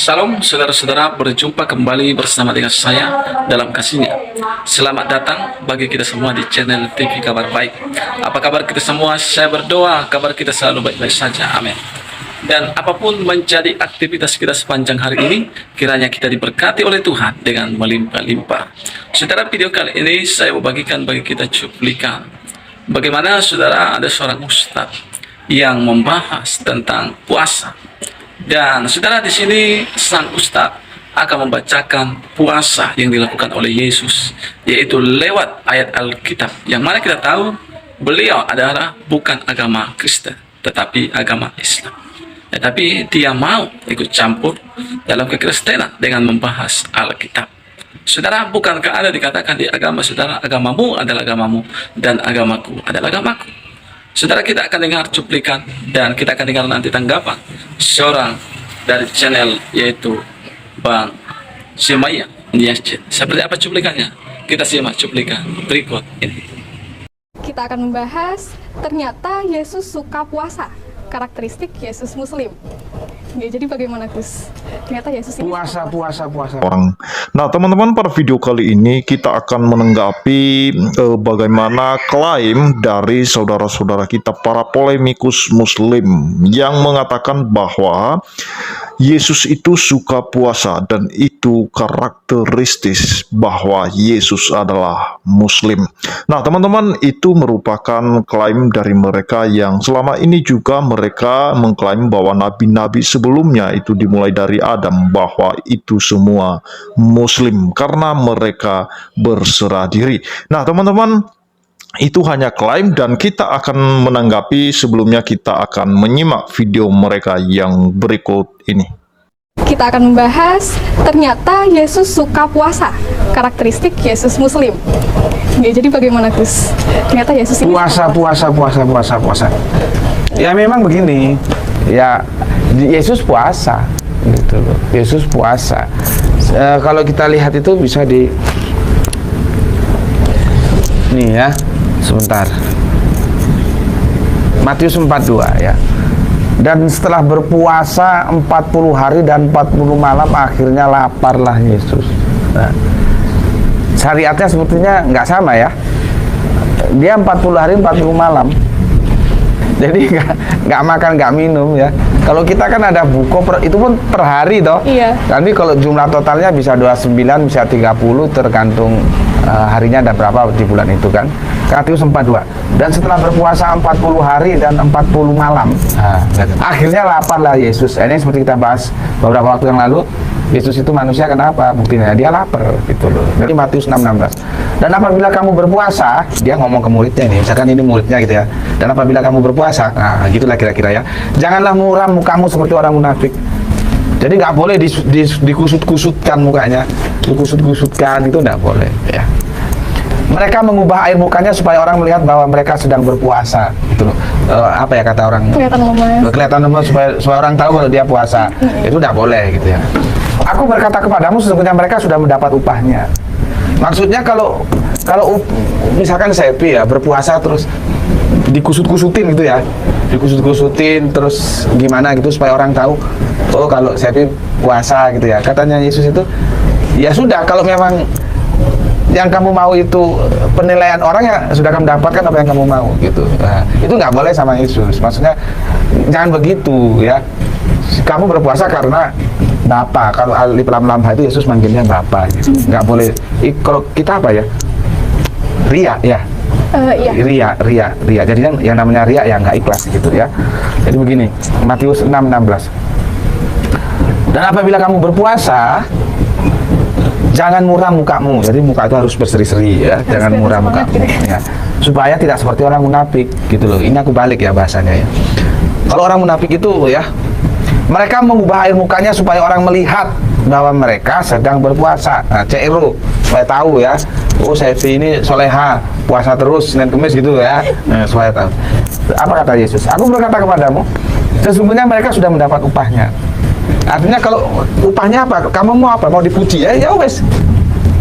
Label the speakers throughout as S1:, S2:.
S1: Salam saudara-saudara, berjumpa kembali bersama dengan saya dalam kasihnya. Selamat datang bagi kita semua di channel TV Kabar Baik. Apa kabar kita semua? Saya berdoa kabar kita selalu baik-baik saja. Amin. Dan apapun menjadi aktivitas kita sepanjang hari ini, kiranya kita diberkati oleh Tuhan dengan melimpah-limpah. Saudara, video kali ini saya mau bagikan bagi kita cuplikan bagaimana saudara ada seorang ustadz yang membahas tentang puasa. Dan saudara, di sini sang ustadz akan membacakan puasa yang dilakukan oleh Yesus, yaitu lewat ayat Alkitab, yang mana kita tahu beliau adalah bukan agama Kristen, tetapi agama Islam. Tetapi dia mau ikut campur dalam kekristenan dengan membahas Alkitab. Saudara, bukankah ada dikatakan di agama saudara, agamamu adalah agamamu dan agamaku adalah agamaku? Saudara, kita akan dengar cuplikan dan kita akan dengar nanti tanggapan seorang dari channel yaitu Bang Simaya Niaschet. Seperti apa cuplikannya? Kita simak cuplikan berikut ini.
S2: Kita akan membahas ternyata Yesus suka puasa, karakteristik Yesus Muslim. Ya, jadi bagaimana Gus? Ternyata Yesus ini
S3: puasa
S4: orang. Nah, teman-teman, pada video kali ini kita akan menanggapi bagaimana klaim dari saudara-saudara kita para polemikus Muslim yang mengatakan bahwa Yesus itu suka puasa dan itu karakteristis bahwa Yesus adalah Muslim. Nah, teman-teman, itu merupakan klaim dari mereka yang selama ini juga mereka mengklaim bahwa nabi-nabi sebelumnya itu dimulai dari Adam, bahwa itu semua Muslim karena mereka berserah diri. Nah, teman-teman, itu hanya klaim dan kita akan menanggapi. Sebelumnya kita akan menyimak video mereka yang berikut ini.
S2: kita akan membahas ternyata Yesus suka puasa, karakteristik Yesus Muslim. Ya, jadi bagaimana Gus? Ternyata Yesus ini
S3: puasa. Ya memang begini, ya Yesus puasa gitu loh. Yesus puasa. Kalau kita lihat itu bisa di nih ya, sebentar. Matius 42 ya. Dan setelah berpuasa 40 hari dan 40 malam akhirnya laparlah Yesus. Nah, syariatnya sebetulnya nggak sama ya. Dia 40 hari 40 malam. Jadi nggak makan nggak minum ya. Kalau kita kan ada buko itu pun per hari toh.
S2: Iya.
S3: Nanti kalau jumlah totalnya bisa 29, bisa 30 tergantung harinya ada berapa di bulan itu kan. Matius 42. Dan setelah berpuasa 40 hari dan 40 malam, akhirnya laparlah Yesus. Ini seperti kita bahas beberapa waktu yang lalu. Yesus itu manusia, kenapa? Buktinya dia lapar gitu loh. Dari Matius 6:16. Dan apabila kamu berpuasa, dia ngomong ke muridnya nih, misalkan ini muridnya gitu ya. Dan apabila kamu berpuasa, nah gitulah kira-kira ya. Janganlah muram mukamu seperti orang munafik. Jadi nggak boleh dikusut-kusutkan mukanya, dikusut-kusutkan itu nggak boleh ya. Mereka mengubah air mukanya supaya orang melihat bahwa mereka sedang berpuasa gitu loh. Apa ya kata orang? Kelihatan lemah supaya orang tahu kalau dia puasa. Itu nggak boleh gitu ya. Aku berkata kepadamu sesungguhnya mereka sudah mendapat upahnya. Maksudnya kalau misalkan Sepi ya berpuasa terus dikusut-kusutin gitu ya, dikusut-kusutin terus gimana gitu supaya orang tahu, oh kalau Sepi puasa gitu ya. Katanya Yesus itu, ya sudah, kalau memang yang kamu mau itu penilaian orang, ya sudah kamu dapatkan apa yang kamu mau gitu. Nah, itu nggak boleh sama Yesus. Maksudnya jangan begitu ya. Kamu berpuasa karena Bapa. Kalau alif lam lam itu Yesus manggilnya Bapa gitu. Nggak boleh. Kalau kita apa ya? Ria ya.
S2: Iya.
S3: Ria. Jadi yang namanya ria ya nggak ikhlas gitu ya. Jadi begini, Matius 6:16. Dan apabila kamu berpuasa, jangan muram mukamu. Jadi muka itu harus berseri-seri ya. Jangan muram mukamu ya. Supaya tidak seperti orang munafik gitu loh. Ini aku balik ya bahasanya ya. Kalau orang munafik itu ya, mereka mengubah air mukanya supaya orang melihat bahwa mereka sedang berpuasa. Nah, CRO supaya tahu ya. Oh, Sevi ini soleha, puasa terus Senin Kamis gitu ya. Nah, supaya tahu. Apa kata Yesus? Aku berkata kepadamu, sesungguhnya mereka sudah mendapat upahnya. Artinya kalau upahnya apa? Kamu mau apa? Mau dipuji? Ya wes.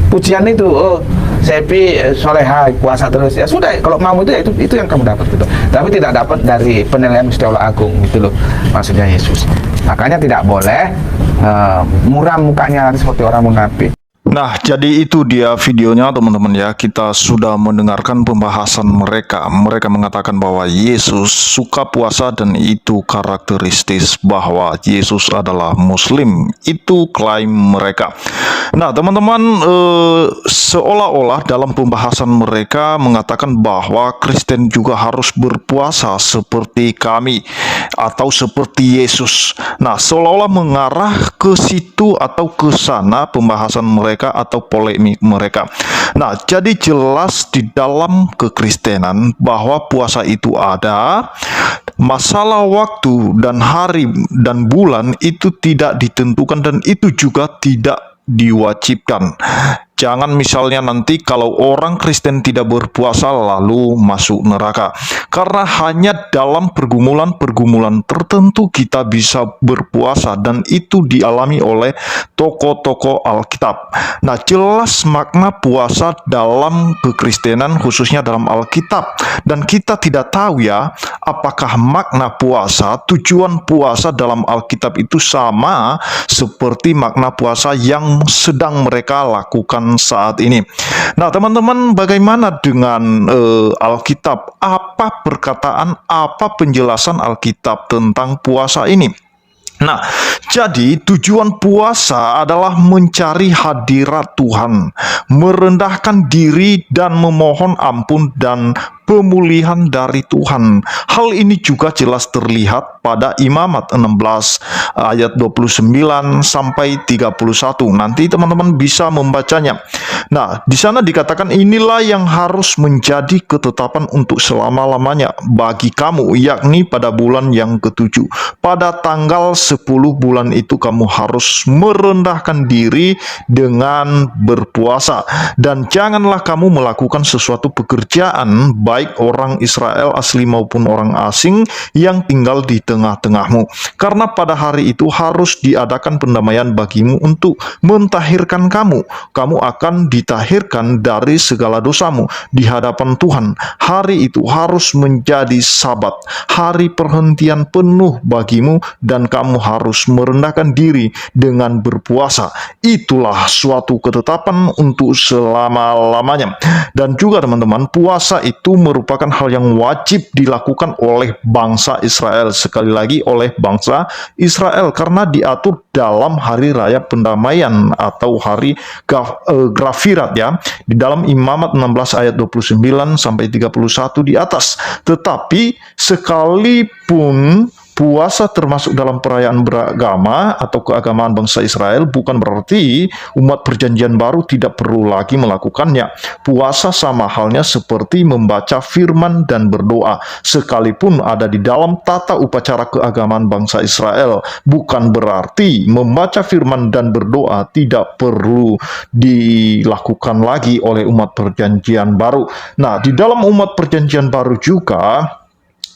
S3: Pujian itu, oh Sepi soleha, puasa terus. Ya sudah, kalau mau itu yang kamu dapat gitu. Tapi tidak dapat dari penilaian Gusti Allah Agung gitu loh. Maksudnya Yesus. Makanya tidak boleh muram mukanya nanti seperti orang munafik.
S4: Nah, jadi itu dia videonya teman-teman ya. Kita sudah mendengarkan pembahasan mereka. Mereka mengatakan bahwa Yesus suka puasa dan itu karakteristik bahwa Yesus adalah Muslim. Itu klaim mereka. Nah, teman-teman, seolah-olah dalam pembahasan mereka mengatakan bahwa Kristen juga harus berpuasa seperti kami atau seperti Yesus. Nah, seolah-olah mengarah ke situ atau ke sana pembahasan mereka atau polemik mereka. Nah, jadi jelas di dalam kekristenan bahwa puasa itu ada. Masalah waktu dan hari dan bulan itu tidak ditentukan dan itu juga tidak diwajibkan. Jangan misalnya nanti kalau orang Kristen tidak berpuasa lalu masuk neraka. Karena hanya dalam pergumulan-pergumulan tertentu kita bisa berpuasa dan itu dialami oleh tokoh-tokoh Alkitab. Nah, jelas makna puasa dalam kekristenan khususnya dalam Alkitab. Dan kita tidak tahu ya, apakah makna puasa, tujuan puasa dalam Alkitab itu sama seperti makna puasa yang sedang mereka lakukan saat ini. Nah, teman-teman, bagaimana dengan Alkitab? Apa perkataan, apa penjelasan Alkitab tentang puasa ini? Nah, jadi tujuan puasa adalah mencari hadirat Tuhan, merendahkan diri dan memohon ampun dan pemulihan dari Tuhan. Hal ini juga jelas terlihat pada Imamat 16 ayat 29 sampai 31. Nanti teman-teman bisa membacanya. Nah, di sana dikatakan inilah yang harus menjadi ketetapan untuk selama-lamanya bagi kamu, yakni pada bulan yang ketujuh. Pada tanggal 10 bulan itu kamu harus merendahkan diri dengan berpuasa. Dan janganlah kamu melakukan sesuatu pekerjaan baik orang Israel asli maupun orang asing yang tinggal di tengah-tengahmu. Karena pada hari itu harus diadakan pendamaian bagimu untuk mentahirkan kamu. Kamu akan ditahirkan dari segala dosamu di hadapan Tuhan. Hari itu harus menjadi Sabat, hari perhentian penuh bagimu, dan kamu harus merendahkan diri dengan berpuasa. Itulah suatu ketetapan untuk selama-lamanya. Dan juga teman-teman, puasa itu merupakan hal yang wajib dilakukan oleh bangsa Israel. Sekali lagi oleh bangsa Israel karena diatur dalam hari raya pendamaian atau hari Grafirat ya, di dalam Imamat 16 ayat 29 sampai 31 di atas. Tetapi sekalipun puasa termasuk dalam perayaan beragama atau keagamaan bangsa Israel, bukan berarti umat perjanjian baru tidak perlu lagi melakukannya. Puasa sama halnya seperti membaca firman dan berdoa, sekalipun ada di dalam tata upacara keagamaan bangsa Israel. Bukan berarti membaca firman dan berdoa tidak perlu dilakukan lagi oleh umat perjanjian baru. Nah, di dalam umat perjanjian baru juga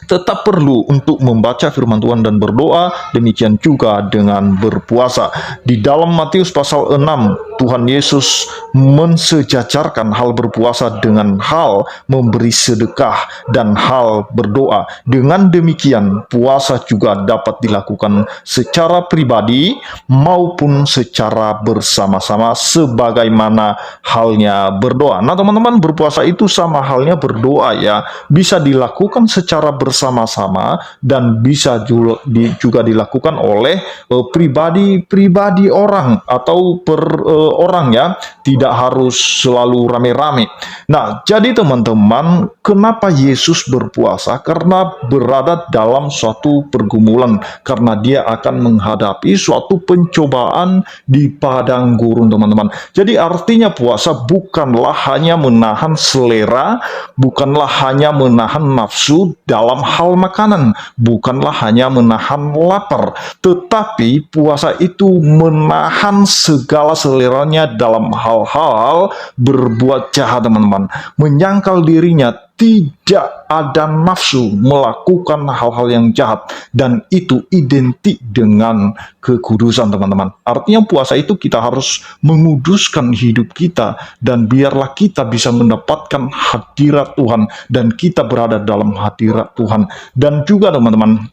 S4: tetap perlu untuk membaca firman Tuhan dan berdoa, demikian juga dengan berpuasa. Di dalam Matius pasal 6, Tuhan Yesus mensejajarkan hal berpuasa dengan hal memberi sedekah dan hal berdoa. Dengan demikian, puasa juga dapat dilakukan secara pribadi maupun secara bersama-sama sebagaimana halnya berdoa. Nah, teman-teman, berpuasa itu sama halnya berdoa ya. Bisa dilakukan secara bersama-sama dan bisa juga dilakukan oleh pribadi orang atau per orang ya, tidak harus selalu rame-rame. Nah, jadi teman-teman, kenapa Yesus berpuasa? Karena berada dalam suatu pergumulan, karena dia akan menghadapi suatu pencobaan di padang gurun, teman-teman. Jadi artinya puasa bukanlah hanya menahan selera, bukanlah hanya menahan nafsu dalam hal makanan, bukanlah hanya menahan lapar, tetapi puasa itu menahan segala seleranya dalam hal-hal berbuat jahat, teman-teman. Menyangkal dirinya, tidak ada nafsu melakukan hal-hal yang jahat, dan itu identik dengan kekudusan, teman-teman. Artinya puasa itu kita harus menguduskan hidup kita, dan biarlah kita bisa mendapatkan hadirat Tuhan dan kita berada dalam hadirat Tuhan. Dan juga teman-teman,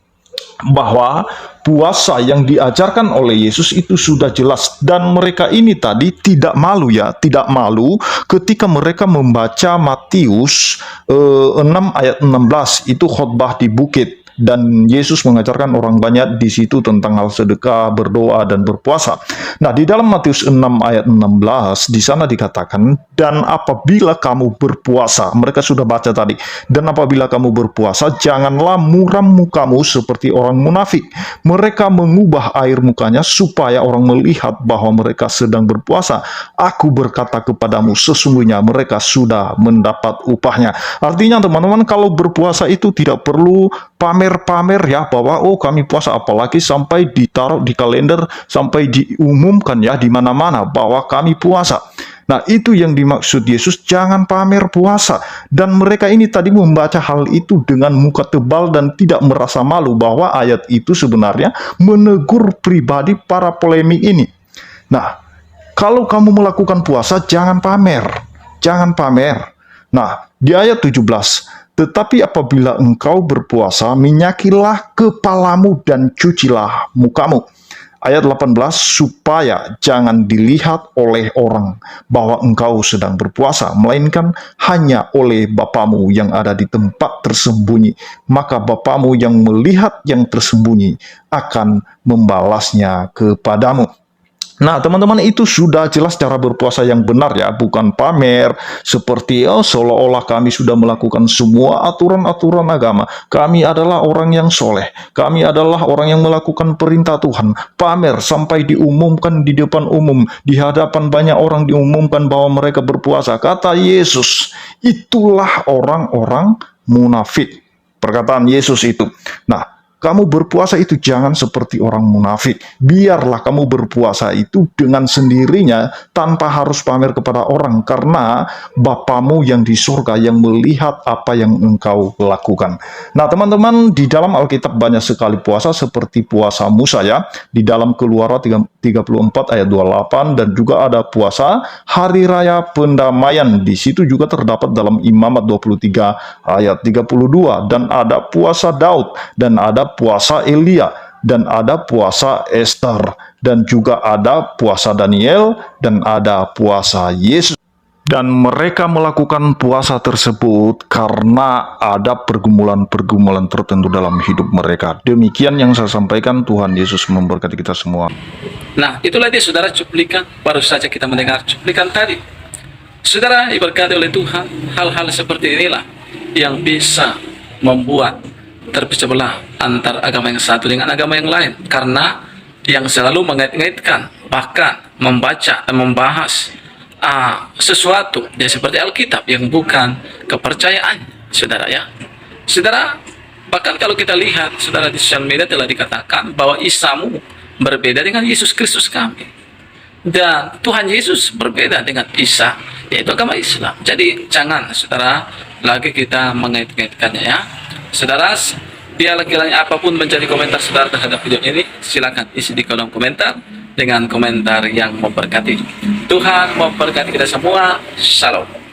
S4: bahwa puasa yang diajarkan oleh Yesus itu sudah jelas, dan mereka ini tadi tidak malu ya, tidak malu ketika mereka membaca Matius 6 ayat 16, itu khotbah di bukit. Dan Yesus mengajarkan orang banyak di situ tentang hal sedekah, berdoa, dan berpuasa. Nah, di dalam Matius 6 ayat 16, di sana dikatakan, dan apabila kamu berpuasa, mereka sudah baca tadi, dan apabila kamu berpuasa, janganlah muram mukamu seperti orang munafik. Mereka mengubah air mukanya supaya orang melihat bahwa mereka sedang berpuasa. Aku berkata kepadamu, sesungguhnya mereka sudah mendapat upahnya. Artinya teman-teman, kalau berpuasa itu tidak perlu pamer-pamer ya, bahwa oh kami puasa, apalagi sampai ditaruh di kalender, sampai diumumkan ya di mana-mana bahwa kami puasa. Nah, itu yang dimaksud Yesus, jangan pamer puasa. Dan mereka ini tadi membaca hal itu dengan muka tebal dan tidak merasa malu, bahwa ayat itu sebenarnya menegur pribadi para polemik ini. Nah, kalau kamu melakukan puasa, jangan pamer. Jangan pamer. Nah, di ayat 17, tetapi apabila engkau berpuasa, minyakilah kepalamu dan cucilah mukamu. Ayat 18, supaya jangan dilihat oleh orang bahwa engkau sedang berpuasa, melainkan hanya oleh Bapamu yang ada di tempat tersembunyi. Maka Bapamu yang melihat yang tersembunyi akan membalasnya kepadamu. Nah, teman-teman, itu sudah jelas cara berpuasa yang benar ya, bukan pamer seperti seolah-olah kami sudah melakukan semua aturan-aturan agama. Kami adalah orang yang soleh, kami adalah orang yang melakukan perintah Tuhan. Pamer sampai diumumkan di depan umum, di hadapan banyak orang diumumkan bahwa mereka berpuasa. Kata Yesus, itulah orang-orang munafik. Perkataan Yesus itu. Nah, kamu berpuasa itu jangan seperti orang munafik. Biarlah kamu berpuasa itu dengan sendirinya tanpa harus pamer kepada orang, karena Bapamu yang di surga yang melihat apa yang engkau lakukan. Nah, teman-teman, di dalam Alkitab banyak sekali puasa seperti puasa Musa ya. Di dalam Keluaran 34 ayat 28, dan juga ada puasa Hari Raya Pendamaian. Di situ juga terdapat dalam Imamat 23 ayat 32, dan ada puasa Daud, dan ada puasa Elia, dan ada puasa Esther, dan juga ada puasa Daniel, dan ada puasa Yesus. Dan mereka melakukan puasa tersebut karena ada pergumulan-pergumulan tertentu dalam hidup mereka. Demikian yang saya sampaikan. Tuhan Yesus memberkati kita semua.
S1: Nah, itulah dia saudara cuplikan, baru saja kita mendengar cuplikan tadi. Saudara, diberkati oleh Tuhan, hal-hal seperti inilah yang bisa membuat terpecah belah antar agama yang satu dengan agama yang lain, karena yang selalu mengait-ngaitkan, bahkan membaca dan membahas sesuatu ya seperti Alkitab yang bukan kepercayaan, saudara ya. Saudara, bahkan kalau kita lihat, saudara, di sosial media telah dikatakan bahwa Isamu berbeda dengan Yesus Kristus kami, dan Tuhan Yesus berbeda dengan Isa, yaitu agama Islam. Jadi jangan, saudara, lagi kita mengait-ngaitkannya ya. Saudara, biarlah kiranya apapun menjadi komentar saudara terhadap video ini, silakan isi di kolom komentar dengan komentar yang memberkati. Tuhan memberkati kita semua. Shalom.